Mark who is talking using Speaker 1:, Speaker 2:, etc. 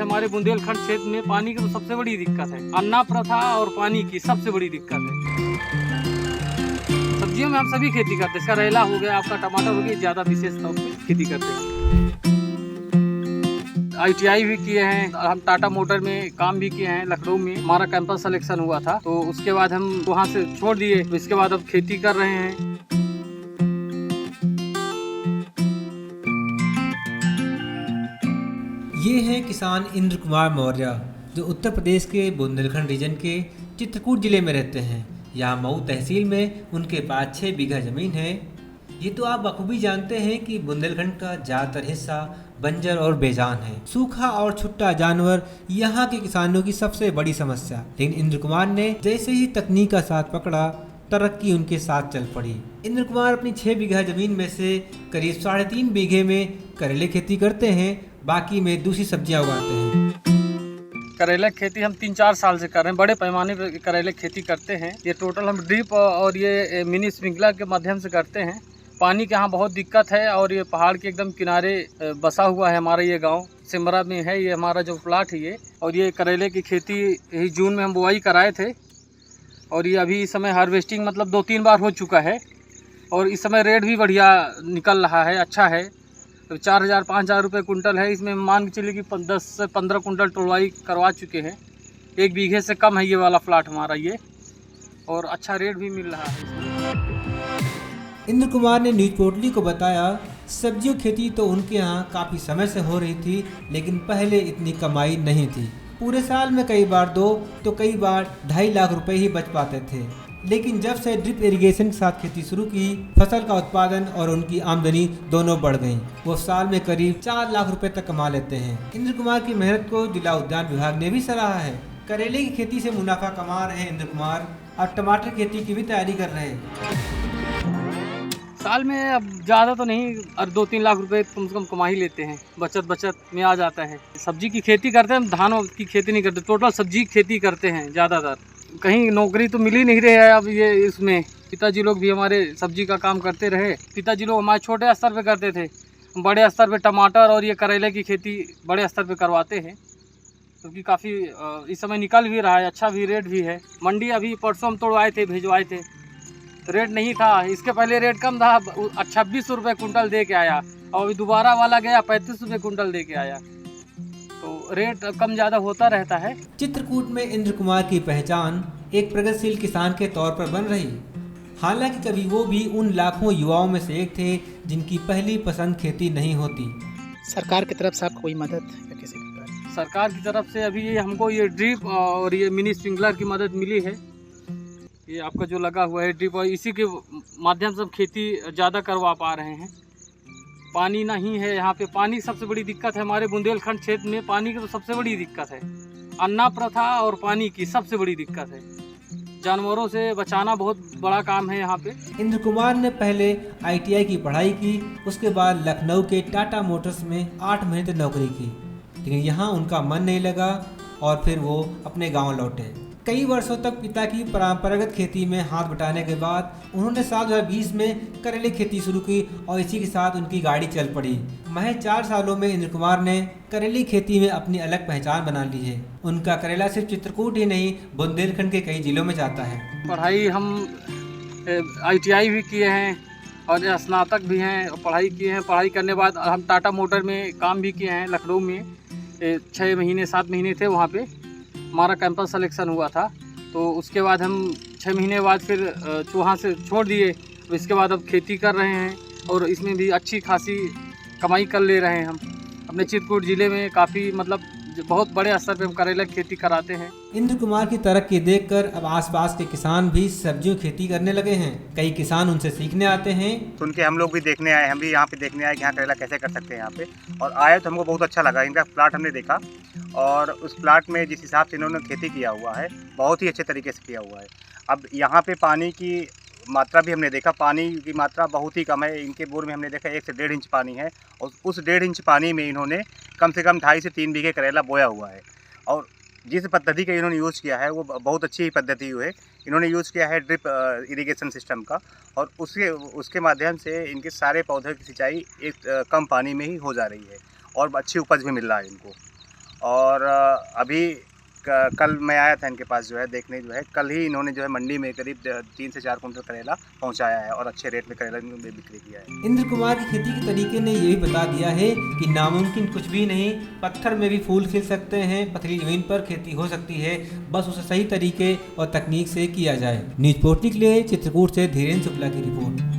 Speaker 1: हमारे बुंदेलखंड क्षेत्र में पानी की तो सबसे बड़ी दिक्कत है। अन्ना प्रथा और पानी की सबसे बड़ी दिक्कत है। सब्जियों में हम सभी खेती करते हैं, करेला हो गया, आपका टमाटर हो गया, ज़्यादा विशेष तौर पर खेती करते हैं। ITI भी किए हैं, हम टाटा मोटर में काम भी किए हैं। लखनऊ में हमारा कैंपस सिलेक्शन हुआ था, तो उसके बाद हम वहाँ से छोड़ दिए, तो इसके बाद अब खेती कर रहे हैं।
Speaker 2: ये हैं किसान इंद्र कुमार मौर्य, जो उत्तर प्रदेश के बुंदेलखंड रीजन के चित्रकूट जिले में रहते हैं। यहाँ मऊ तहसील में उनके पास 6 बीघा जमीन है। ये तो आप बखूबी जानते हैं कि बुंदेलखंड का ज़्यादातर हिस्सा बंजर और बेजान है। सूखा और छुट्टा जानवर यहाँ के किसानों की सबसे बड़ी समस्या। लेकिन इंद्र कुमार ने जैसे ही तकनीक का साथ पकड़ा, तरक्की उनके साथ चल पड़ी। इंद्र कुमार अपनी 6 बीघा जमीन में से करीब 3.5 बीघे में करेले खेती करते हैं, बाकी में दूसरी सब्जियां उगाते हैं।
Speaker 1: करेले की खेती हम 3-4 साल से कर रहे हैं। बड़े पैमाने पर करेले की खेती करते हैं। ये टोटल हम ड्रिप और ये मिनी स्प्रिंकलर के माध्यम से करते हैं। पानी के यहाँ बहुत दिक्कत है और ये पहाड़ के एकदम किनारे बसा हुआ है हमारा ये गांव। सिमरा में है ये हमारा जो प्लाट है ये। और ये करेले की खेती यही जून में हम बुआई कराए थे और ये अभी इस समय हार्वेस्टिंग मतलब 2-3 बार हो चुका है और इस समय रेट भी बढ़िया निकल रहा है, अच्छा है। तो 4,000-5,000 रुपये कुंटल है। इसमें मान के चलिए कि 10 से 15 कुंटल टोलवाई करवा चुके हैं। 1 बीघे से कम है ये वाला प्लाट हमारा ये, और अच्छा रेट भी मिल रहा है।
Speaker 2: इंद्र कुमार ने न्यूज पोर्टली को बताया, सब्जियों खेती तो उनके यहाँ काफ़ी समय से हो रही थी, लेकिन पहले इतनी कमाई नहीं थी। पूरे साल में कई बार 2 तो कई बार 2.5 लाख रुपए ही बच पाते थे। लेकिन जब से ड्रिप इरिगेशन के साथ खेती शुरू की, फसल का उत्पादन और उनकी आमदनी दोनों बढ़ गई। वो साल में करीब 4 लाख रुपए तक कमा लेते हैं। इंद्र कुमार की मेहनत को जिला उद्यान विभाग ने भी सराहा है। करेले की खेती से मुनाफा कमा रहे हैं इंद्र कुमार, और टमाटर खेती की भी तैयारी कर रहे हैं।
Speaker 1: साल में अब ज़्यादा तो नहीं, और 2-3 लाख रुपए कम से कम कमा ही लेते हैं। बचत में आ जाता है। सब्जी की खेती करते हैं, धान की खेती नहीं करते, टोटल सब्जी की खेती करते हैं ज़्यादातर। कहीं नौकरी तो मिल ही नहीं रही है अब ये इसमें। पिताजी लोग भी हमारे सब्जी का काम करते रहे। पिताजी लोग हमारे छोटे स्तर पे करते थे, बड़े स्तर पे टमाटर और ये करेले की खेती बड़े स्तर पे करवाते हैं, क्योंकि काफ़ी इस समय निकल भी रहा है, अच्छा भी रेट भी है। मंडी अभी परसों हम तोड़वाए थे, भिजवाए थे, रेट नहीं था। इसके पहले रेट कम था, 26 रुपये कुंटल दे के आया, और अभी दोबारा वाला गया 35 रुपये कुंटल दे के आया। तो रेट कम ज़्यादा होता रहता है।
Speaker 2: चित्रकूट में इंद्र कुमार की पहचान एक प्रगतिशील किसान के तौर पर बन रही। हालांकि कभी वो भी उन लाखों युवाओं में से एक थे जिनकी पहली पसंद खेती नहीं होती।
Speaker 3: सरकार की तरफ से आपको कोई मदद या किसी प्रकार?
Speaker 1: सरकार की तरफ से अभी ये हमको ये ड्रिप और ये मिनी स्प्रिंकलर की मदद मिली है। ये आपका जो लगा हुआ है ड्रिप, और इसी के माध्यम से हम खेती ज़्यादा करवा पा रहे हैं। पानी नहीं है यहाँ पे, पानी सबसे बड़ी दिक्कत है हमारे बुंदेलखंड क्षेत्र में। पानी की तो सबसे बड़ी दिक्कत है। अन्ना प्रथा और पानी की सबसे बड़ी दिक्कत है। जानवरों से बचाना बहुत बड़ा काम है यहाँ पे।
Speaker 2: इंद्र कुमार ने पहले ITI की पढ़ाई की, उसके बाद लखनऊ के टाटा मोटर्स में 8 महीने तक नौकरी की, लेकिन यहाँ उनका मन नहीं लगा और फिर वो अपने गांव लौटे। कई वर्षों तक पिता की परंपरागत खेती में हाथ बटाने के बाद उन्होंने साल 2020 में करेले खेती शुरू की और इसी के साथ उनकी गाड़ी चल पड़ी। महज 4 सालों में इंद्र कुमार ने करेले खेती में अपनी अलग पहचान बना ली है। उनका करेला सिर्फ चित्रकूट ही नहीं, बुंदेलखंड के कई जिलों में जाता है।
Speaker 1: पढ़ाई हम ITI भी किए हैं और स्नातक भी हैं, और पढ़ाई किए हैं। पढ़ाई करने के बाद हम टाटा मोटर में काम भी किए हैं। लखनऊ में 6 महीने 7 महीने थे, वहाँ पे हमारा कैंपस सिलेक्शन हुआ था। तो उसके बाद हम 6 महीने बाद फिर वहाँ से छोड़ दिए। तो इसके बाद अब खेती कर रहे हैं और इसमें भी अच्छी खासी कमाई कर ले रहे हैं। हम अपने चित्रकूट ज़िले में काफ़ी मतलब बहुत बड़े स्तर पे हम करेला की खेती कराते हैं।
Speaker 2: इंद्र कुमार की तरक्की देखकर अब आसपास के किसान भी सब्जियों खेती करने लगे हैं। कई किसान उनसे सीखने आते हैं।
Speaker 4: सुन के हम लोग भी देखने आए, हम भी यहाँ पे देखने आए कि यहाँ करेला कैसे कर सकते हैं यहाँ पे, और आए तो हमको बहुत अच्छा लगा। इनका प्लाट हमने देखा और उस प्लाट में जिस हिसाब से इन्होंने खेती किया हुआ है, बहुत ही अच्छे तरीके से किया हुआ है। अब यहाँ पे पानी की मात्रा भी हमने देखा, पानी की मात्रा बहुत ही कम है। इनके बोर में हमने देखा 1 से 1.5 इंच पानी है, और उस 1.5 इंच पानी में इन्होंने कम से कम 2.5 से 3 बीघे करेला बोया हुआ है। और जिस पद्धति का इन्होंने यूज़ किया है वो बहुत अच्छी पद्धति है। इन्होंने यूज़ किया है ड्रिप इरिगेशन सिस्टम का, और उसके माध्यम से इनके सारे पौधे की सिंचाई एक कम पानी में ही हो जा रही है और अच्छी उपज भी मिल रहा है इनको। और अभी कल मैं आया था इनके पास जो है देखने, जो है कल ही इन्होंने जो है मंडी में करीब 3 से 4 कुंटल करेला पहुंचाया है और अच्छे रेट में करेला इन्होंने बिक्री किया है।
Speaker 2: इंद्र कुमार की खेती के तरीके ने ये भी बता दिया है कि नामुमकिन कुछ भी नहीं, पत्थर में भी फूल खिल सकते हैं, पथरीली जमीन पर खेती हो सकती है, बस उसे सही तरीके और तकनीक से किया जाए। न्यूज़ पोर्टल के लिए चित्रकूट से धीरेन्द्र शुक्ला की रिपोर्ट।